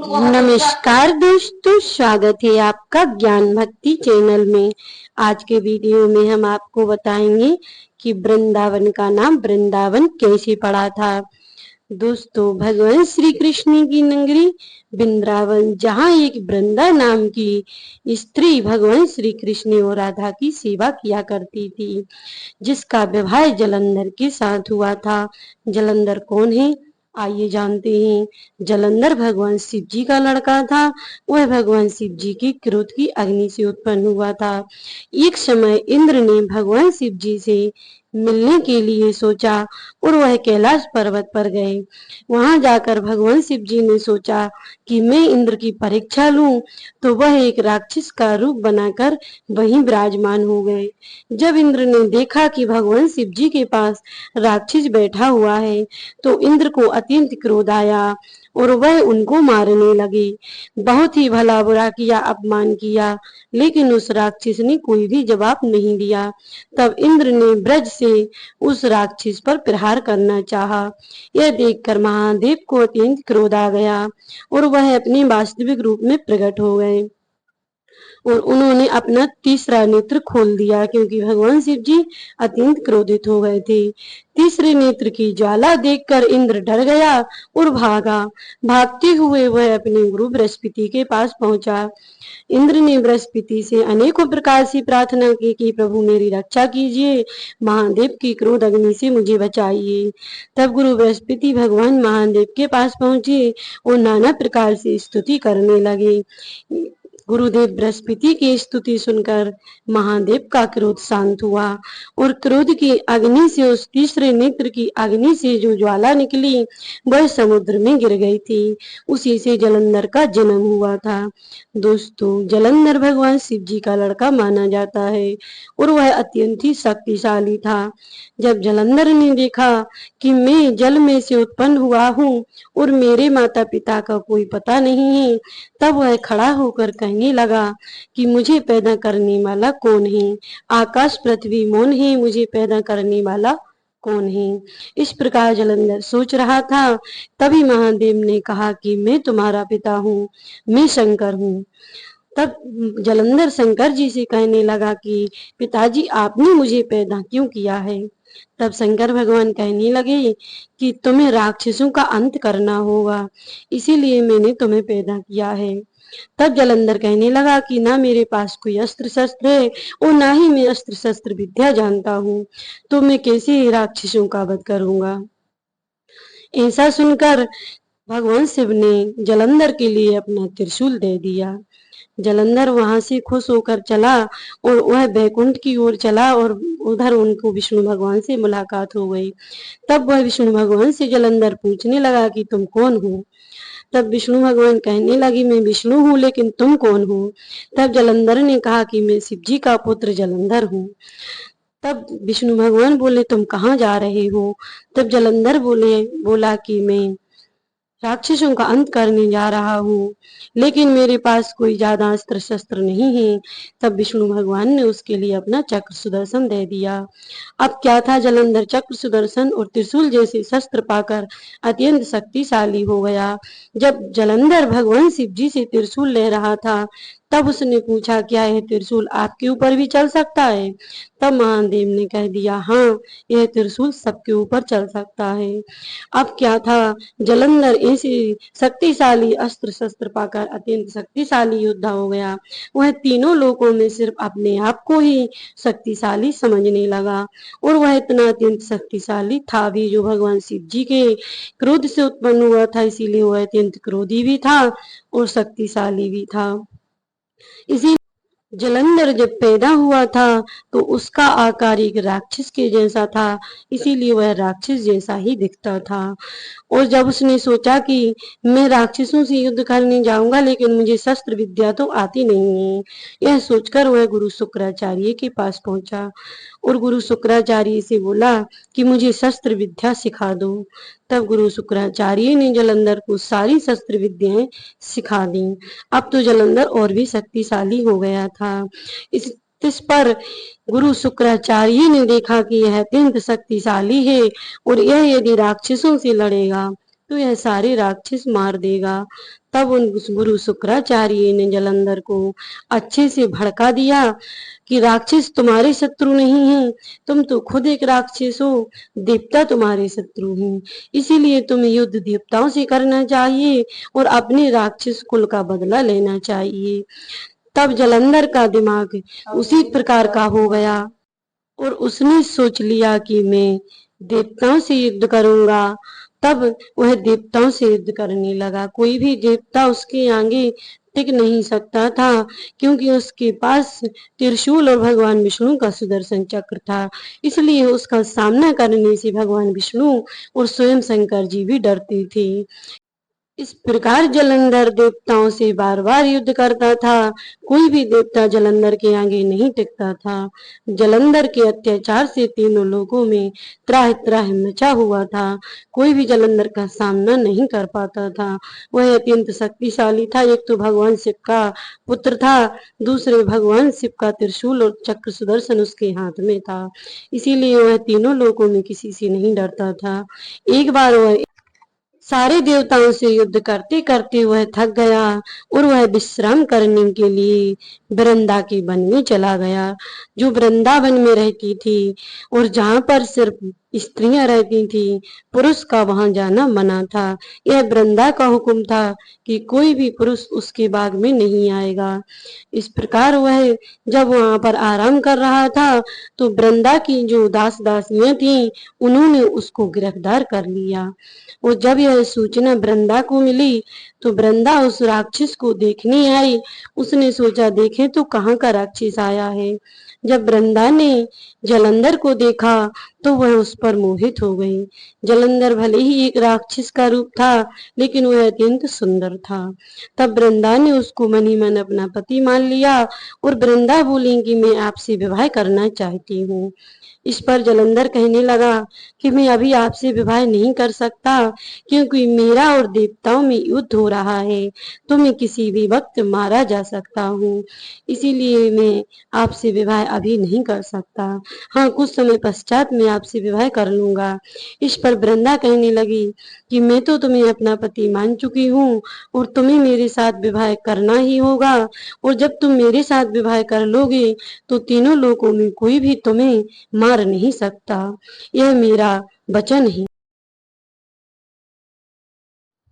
नमस्कार दोस्तों, स्वागत है आपका ज्ञान भक्ति चैनल में। आज के वीडियो में हम आपको बताएंगे कि वृंदावन का नाम वृंदावन कैसे पड़ा था। दोस्तों, भगवान श्री कृष्ण की नगरी वृंदावन, जहाँ एक वृंदा नाम की स्त्री भगवान श्री कृष्ण और राधा की सेवा किया करती थी, जिसका विवाह जलंधर के साथ हुआ था। जलंधर कौन है, आइए जानते हैं। जलंधर भगवान शिव जी का लड़का था। वह भगवान शिव जी की क्रोध की अग्नि से उत्पन्न हुआ था। एक समय इंद्र ने भगवान शिव जी से मिलने के लिए सोचा और वह कैलाश पर्वत पर गए। वहां जाकर भगवान शिव जी ने सोचा कि मैं इंद्र की परीक्षा लूं, तो वह एक राक्षस का रूप बनाकर वहीं विराजमान हो गए। जब इंद्र ने देखा कि भगवान शिव जी के पास राक्षस बैठा हुआ है, तो इंद्र को अत्यंत क्रोध आया और वह उनको मारने लगे। बहुत ही भला बुरा किया, अपमान किया, लेकिन उस राक्षस ने कोई भी जवाब नहीं दिया। तब इंद्र ने ब्रज से उस राक्षस पर प्रहार करना चाहा। यह देखकर महादेव को अत्यंत क्रोध आ गया और वह अपने वास्तविक रूप में प्रकट हो गए और उन्होंने अपना तीसरा नेत्र खोल दिया, क्योंकि भगवान शिव जी अत्यंत क्रोधित हो गए थे। तीसरे नेत्र की ज्वाला देखकर इंद्र डर गया और भागा। भागते हुए वह अपने गुरु बृहस्पति के पास पहुंचा। इंद्र ने बृहस्पति से अनेकों प्रकार से प्रार्थना की कि प्रभु मेरी रक्षा कीजिए, महादेव की क्रोध अग्नि से मुझे बचाइए। तब गुरु बृहस्पति भगवान महादेव के पास पहुंचे और नाना प्रकार से स्तुति करने लगे। गुरुदेव बृहस्पति की स्तुति सुनकर महादेव का क्रोध शांत हुआ और क्रोध की अग्नि से, उस तीसरे नेत्र की अग्नि से जो ज्वाला निकली, वह समुद्र में गिर गई थी। उसी से जलंधर का जन्म हुआ था। दोस्तों, जलंधर भगवान शिव जी का लड़का माना जाता है और वह अत्यंत ही शक्तिशाली था। जब जलंधर ने देखा कि मैं जल में से उत्पन्न हुआ हूँ और मेरे माता पिता का कोई पता नहीं है, तब वह खड़ा होकर कहने लगा कि मुझे पैदा करने वाला कौन है? आकाश पृथ्वी मौन है, मुझे पैदा करने वाला कौन है? इस प्रकार जलंधर सोच रहा था। तभी महादेव ने कहा कि मैं तुम्हारा पिता हूँ, मैं शंकर हूँ। तब जलंधर शंकर जी से कहने लगा कि पिताजी, आपने मुझे पैदा क्यों किया है? तब शंकर भगवान कहने लगे कि तुम्हें राक्षसों का अंत करना होगा, इसीलिए मैंने तुम्हें पैदा किया है। तब जलंधर कहने लगा कि ना मेरे पास कोई अस्त्र शस्त्र है और ना ही मैं अस्त्र शस्त्र विद्या जानता हूँ, तो मैं कैसे राक्षसों का वध करूंगा? ऐसा सुनकर भगवान शिव ने जलंधर के लिए अपना त्रिशूल दे दिया। जलंधर वहां से खुश होकर चला और वह बैकुंठ की ओर चला और उधर उनको विष्णु भगवान से मुलाकात हो गई। तब वह विष्णु भगवान से जलंधर पूछने लगा कि तुम कौन हो? तब विष्णु भगवान कहने लगी, मैं विष्णु हूँ, लेकिन तुम कौन हो? तब जलंधर ने कहा कि मैं शिव जी का पुत्र जलंधर हूँ। तब विष्णु भगवान बोले, तुम कहाँ जा रहे हो? तब जलंधर बोला कि मैं राक्षसों का अंत करने जा रहा हूँ, लेकिन मेरे पास कोई ज्यादा अस्त्र शस्त्र नहीं है। तब विष्णु भगवान ने उसके लिए अपना चक्र सुदर्शन दे दिया। अब क्या था, जलंधर चक्र सुदर्शन और त्रिशूल जैसे शस्त्र पाकर अत्यंत शक्तिशाली हो गया। जब जलंधर भगवान शिव जी से त्रिशूल ले रहा था, तब उसने पूछा, क्या यह त्रिशूल आपके ऊपर भी चल सकता है? तब महादेव ने कह दिया, हाँ, यह त्रिशूल सबके ऊपर चल सकता है। अब क्या था, जलंधर ऐसे शक्तिशाली अस्त्र शस्त्र पाकर अत्यंत शक्तिशाली योद्धा हो गया। वह तीनों लोकों में सिर्फ अपने आप को ही शक्तिशाली समझने लगा और वह इतना अत्यंत शक्तिशाली था भी, जो भगवान शिव जी के क्रोध से उत्पन्न हुआ था, इसीलिए वह अत्यंत क्रोधी भी था और शक्तिशाली भी था। इसी जलंधर जब पैदा हुआ था तो उसका आकार एक राक्षस के जैसा था, इसीलिए वह राक्षस जैसा ही दिखता था। और जब उसने सोचा कि मैं राक्षसों से युद्ध करने जाऊंगा, लेकिन मुझे शस्त्र विद्या तो आती नहीं है, यह सोचकर वह गुरु शुक्राचार्य के पास पहुंचा और गुरु शुक्राचार्य से बोला कि मुझे शस्त्र विद्या सिखा दो। तब गुरु शुक्राचार्य ने जलंधर को सारी शस्त्र विद्याएं सिखा दी। अब तो जलंधर और भी शक्तिशाली हो गया था। इस पर गुरु शुक्राचार्य ने देखा कि यह अत्यंत शक्तिशाली है और यह यदि राक्षसों से लड़ेगा तो यह सारे राक्षस मार देगा। तब उन गुरु शुक्राचार्य ने जलंधर को अच्छे से भड़का दिया कि राक्षस तुम्हारे शत्रु नहीं हैं, तुम तो खुद एक राक्षस हो, देवता तुम्हारे शत्रु हैं। इसीलिए तुम्हें युद्ध देवताओं से करना चाहिए और अपने राक्षस कुल का बदला लेना चाहिए। तब जलंधर का दिमाग उसी प्रकार का हो गया और उसने सोच लिया कि मैं देवताओं से युद्ध करूंगा। तब वह देवताओं से युद्ध करने लगा। कोई भी देवता उसके आगे टिक नहीं सकता था, क्योंकि उसके पास त्रिशूल और भगवान विष्णु का सुदर्शन चक्र था। इसलिए उसका सामना करने से भगवान विष्णु और स्वयं शंकर जी भी डरते थे। इस प्रकार जलंधर देवताओं से बार बार युद्ध करता था। कोई भी देवता जलंधर के आगे नहीं टिकता था। जलंधर के अत्याचार से तीनों लोगों में त्राह त्राह मचा हुआ था। कोई भी जलंधर का सामना नहीं कर पाता था। वह अत्यंत शक्तिशाली था। एक तो भगवान शिव का पुत्र था, दूसरे भगवान शिव का त्रिशूल और चक्र सुदर्शन उसके हाथ में था। इसीलिए वह तीनों लोगों में किसी से नहीं डरता था। एक बार वह सारे देवताओं से युद्ध करते करते वह थक गया और वह विश्राम करने के लिए वृंदा के वन में चला गया, जो वृंदावन में रहती थी और जहाँ पर सिर्फ स्त्रियां रहती थी। पुरुष का वहां जाना मना था। यह वृंदा का हुक्म था कि कोई भी पुरुष उसके बाग में नहीं आएगा। इस प्रकार वह जब वहां पर आराम कर रहा था तो वृंदा की जो दास दासियां थी उन्होंने उसको गिरफ्तार कर लिया। और जब यह सूचना वृंदा को मिली तो वृंदा उस राक्षस को देखने आई। उसने सोचा देखे तो कहाँ का राक्षस आया है। जब वृंदा ने जलंधर को देखा तो वह उस पर मोहित हो गई। जलंधर भले ही एक राक्षस का रूप था, लेकिन वह अत्यंत सुंदर था। तब वृंदा ने उसको मन ही मन अपना पति मान लिया और वृंदा बोली कि मैं आपसे विवाह करना चाहती हूँ। इस पर जलंधर कहने लगा कि मैं अभी आपसे विवाह नहीं कर सकता, क्योंकि मेरा और देवताओं में युद्ध हो रहा है, तो मैं किसी भी वक्त मारा जा सकता हूँ। इसीलिए मैं आपसे विवाह अभी नहीं कर सकता। हाँ, कुछ समय पश्चात मैं आपसे विवाह कर लूंगा। इस पर वृंदा कहने लगी कि मैं तो तुम्हें अपना पति मान चुकी हूँ और तुम्हें मेरे साथ विवाह करना ही होगा। और जब तुम मेरे साथ विवाह कर लोगे तो तीनों लोगों में कोई भी तुम्हें मार नहीं सकता। यह मेरा वचन है।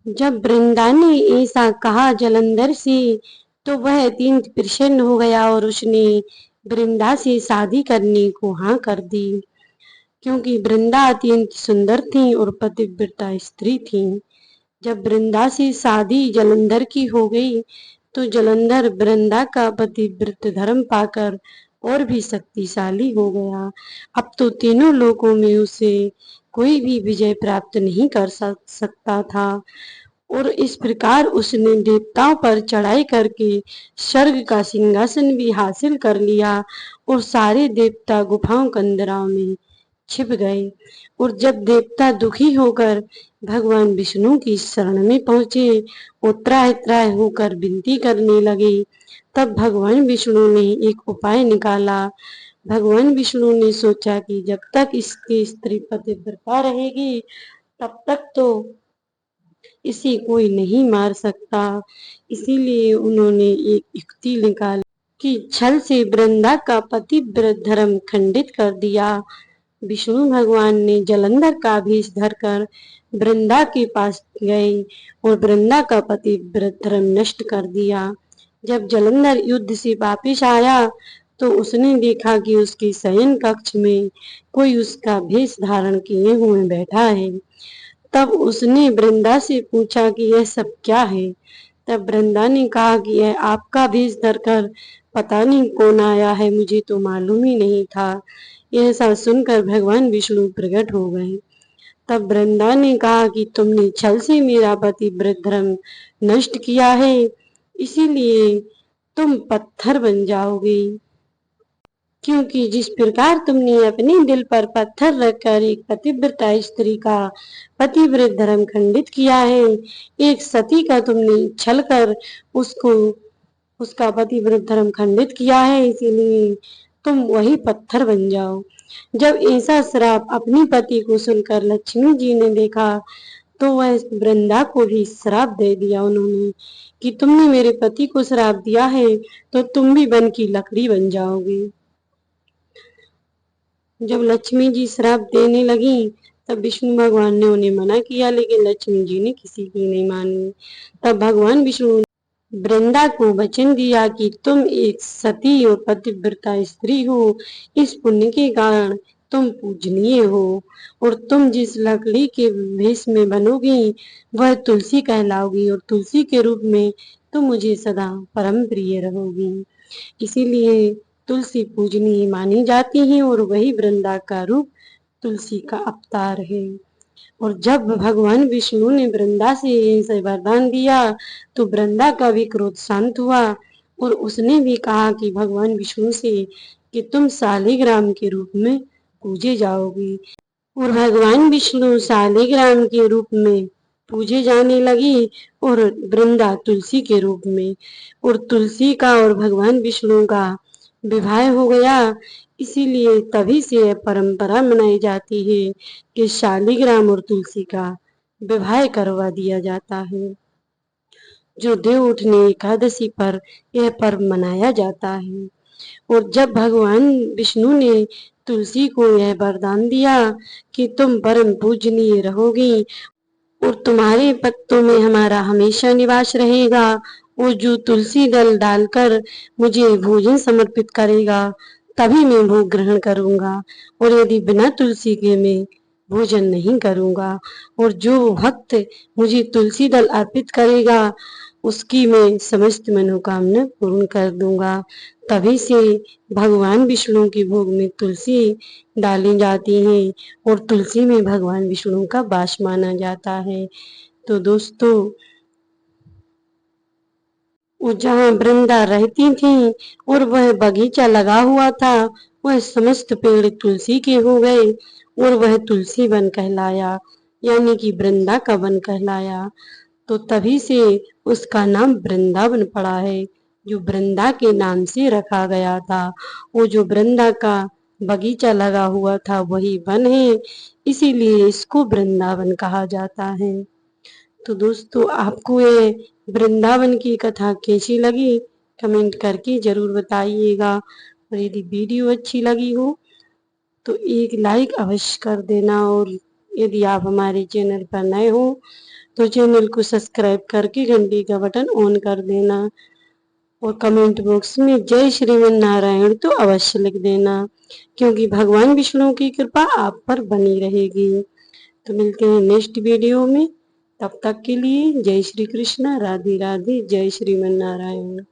जब वृंदा ने ऐसा कहा जलंधर से तो वह अत्यंत प्रसन्न हो गया और उसने वृंदा से शादी करने को हाँ कर दी, क्योंकि वृंदा अत्यंत सुंदर थी और पतिव्रता स्त्री थी। जब वृंदा से शादी जलंधर की हो गई तो जलंधर वृंदा का पतिव्रत धर्म पाकर और भी शक्तिशाली हो गया। अब तो तीनों लोकों में उसे कोई भी विजय प्राप्त नहीं कर सकता था और इस प्रकार उसने देवताओं पर चढ़ाई करके स्वर्ग का सिंहासन भी हासिल कर लिया और सारे देवता गुफाओं कंदराओं में छिप गए। और जब देवता दुखी होकर भगवान विष्णु की शरण में पहुंचे और त्राह त्राह होकर विनती करने लगे, तब भगवान विष्णु ने एक उपाय निकाला। भगवान विष्णु ने सोचा कि जब तक इसकी स्त्री पतिव्रता रहेगी तब तक तो इसे कोई नहीं मार सकता। इसीलिए उन्होंने एक युक्ति निकाली कि छल से वृंदा का पतिव्रत धर्म खंडित कर दिया। विष्णु भगवान ने जलंधर का भेष धरकर वृंदा के पास गए और वृंदा का पतिव्रत धर्म नष्ट कर दिया। जब जलंधर युद्ध से वापिस आया तो उसने देखा कि उसके शयन कक्ष में कोई उसका भेष धारण किए हुए बैठा है। तब उसने वृंदा से पूछा कि यह सब क्या है। तब वृंदा ने कहा कि यह आपका भेष धरकर पता नहीं कौन आया है, मुझे तो मालूम ही नहीं था। यह सब सुनकर भगवान विष्णु प्रकट हो गए। तब वृंदा ने कहा कि तुमने छल से मेरा पतिव्रत धर्म नष्ट किया है, इसीलिए तुम पत्थर बन जाओगे, क्योंकि जिस प्रकार तुमने अपने दिल पर पत्थर रखकर एक पतिव्रता स्त्री का पतिव्रत धर्म खंडित किया है, एक सती का तुमने छल कर उसको उसका पतिव्रत धर्म खंडित किया है, इसीलिए तुम वही पत्थर बन जाओ। जब ऐसा श्राप अपने पति को सुनकर लक्ष्मी जी ने देखा तो वह वृंदा को भी श्राप दे दिया उन्होंने कि तुमने मेरे पति को श्राप दिया है तो तुम भी वन की लकड़ी बन जाओगी। जब लक्ष्मी जी श्राप देने लगी तब विष्णु भगवान ने उन्हें मना किया, लेकिन लक्ष्मी जी ने किसी की नहीं मानी। तब भगवान विष्णु वृंदा को वचन दिया कि तुम एक सती और पतिव्रता स्त्री हो, इस पुण्य के कारण तुम पूजनीय हो और तुम जिस लकड़ी के भेष में बनोगी वह तुलसी कहलाओगी और तुलसी के रूप में तुम मुझे सदा परम प्रिय रहोगी। इसीलिए तुलसी पूजनीय मानी जाती है और वही वृंदा का रूप तुलसी का अवतार है। और जब भगवान विष्णु ने वृंदा से ऐसे वरदान दिया तो वृंदा का भी क्रोध शांत हुआ और उसने भी कहा कि भगवान विष्णु से कि तुम शालिग्राम के रूप में पूजे जाओगी। और भगवान विष्णु शालिग्राम के रूप में पूजे जाने लगी और वृंदा तुलसी के रूप में, और तुलसी का और भगवान विष्णु का विवाह हो गया। इसीलिए तभी से यह परंपरा मनाई जाती है कि शालिग्राम और तुलसी का विवाह करवा दिया जाता है, जो देव उठनी एकादशी पर यह पर्व मनाया जाता है। और जब भगवान विष्णु ने तुलसी को यह वरदान दिया कि तुम परम पूजनीय रहोगी और तुम्हारे पत्तों में हमारा हमेशा निवास रहेगा, और जो तुलसी दल डालकर मुझे भोजन समर्पित करेगा तभी मैं भोग ग्रहण करूंगा, और यदि बिना तुलसी के मैं भोजन नहीं करूंगा। और जो भक्त मुझे तुलसी दल अर्पित करेगा उसकी मैं समस्त मनोकामना पूर्ण कर दूंगा। तभी से भगवान विष्णु के भोग में तुलसी डाली जाती है और तुलसी में भगवान विष्णु का वास माना जाता है। तो दोस्तों, वो जहाँ वृंदा रहती थी और वह बगीचा लगा हुआ था वह समस्त पेड़ तुलसी के हो गए और वह तुलसी वन कहलाया, यानी कि वृंदा का वन कहलाया। तो तभी से उसका नाम वृंदावन पड़ा है, जो वृंदा के नाम से रखा गया था। वो जो वृंदा का बगीचा लगा हुआ था वही वन है, इसीलिए इसको वृंदावन कहा जाता है। तो दोस्तों, आपको ये वृंदावन की कथा कैसी लगी कमेंट करके जरूर बताइएगा, और यदि वीडियो अच्छी लगी हो तो एक लाइक अवश्य कर देना, और यदि आप हमारे चैनल पर नए हो तो चैनल को सब्सक्राइब करके घंटी का बटन ऑन कर देना, और कमेंट बॉक्स में जय श्रीमन नारायण तो अवश्य लिख देना, क्योंकि भगवान विष्णु की कृपा आप पर बनी रहेगी। तो मिलते हैं नेक्स्ट वीडियो में, तब तक के लिए जय श्री कृष्ण, राधे राधे, जय श्रीमन नारायण।